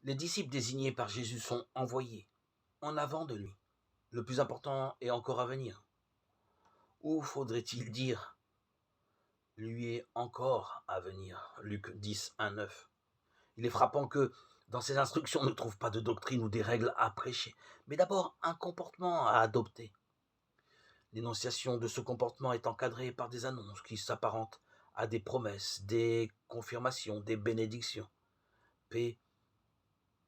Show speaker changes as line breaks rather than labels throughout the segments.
Les disciples désignés par Jésus sont envoyés en avant de lui. Le plus important est encore à venir. Ou faudrait-il dire, lui est encore à venir. Luc 10, 1, 9. Il est frappant que dans ces instructions, on ne trouve pas de doctrine ou des règles à prêcher, mais d'abord un comportement à adopter. L'énonciation de ce comportement est encadrée par des annonces qui s'apparentent à des promesses, des confirmations, des bénédictions. Paix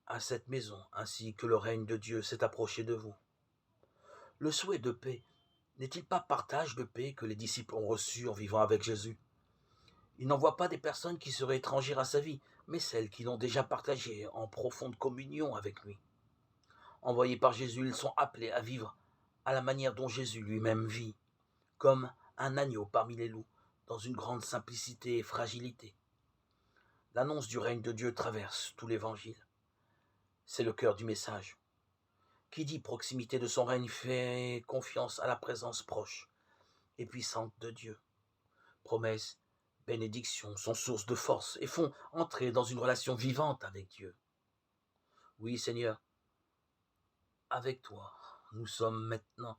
à cette maison, ainsi que le règne de Dieu s'est approché de vous. Le souhait de paix n'est-il pas partage de paix que les disciples ont reçu en vivant avec Jésus? Il n'envoie pas des personnes qui seraient étrangères à sa vie, mais celles qui l'ont déjà partagé en profonde communion avec lui. Envoyés par Jésus, ils sont appelés à vivre à la manière dont Jésus lui-même vit, comme un agneau parmi les loups, dans une grande simplicité et fragilité. L'annonce du règne de Dieu traverse tout l'Évangile. C'est le cœur du message. Qui dit proximité de son règne fait confiance à la présence proche et puissante de Dieu. Promesses, bénédictions sont source de force et font entrer dans une relation vivante avec Dieu. Oui, Seigneur, avec toi, nous sommes maintenant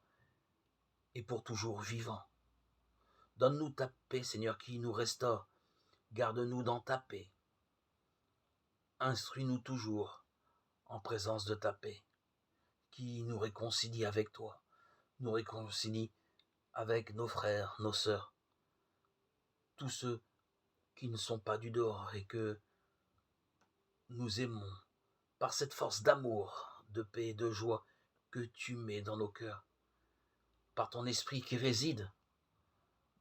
et pour toujours vivants. Donne-nous ta paix, Seigneur, qui nous restaure. Garde-nous dans ta paix. Instruis-nous toujours en présence de ta paix, qui nous réconcilie avec toi, nous réconcilie avec nos frères, nos sœurs, tous ceux qui ne sont pas du dehors et que nous aimons par cette force d'amour, de paix et de joie que tu mets dans nos cœurs, par ton esprit qui réside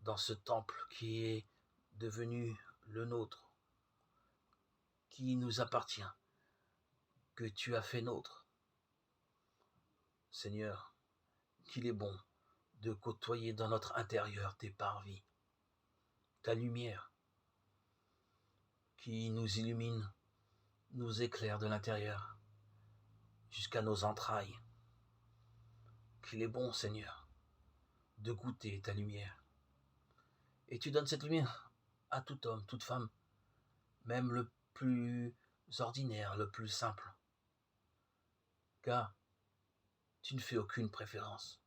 dans ce temple qui est devenu le nôtre, qui nous appartient, que tu as fait nôtre. Seigneur, qu'il est bon de côtoyer dans notre intérieur tes parvis, ta lumière qui nous illumine, nous éclaire de l'intérieur jusqu'à nos entrailles. Qu'il est bon, Seigneur, de goûter ta lumière. Et tu donnes cette lumière à tout homme, toute femme, même le plus ordinaire, le plus simple. Car tu ne fais aucune préférence.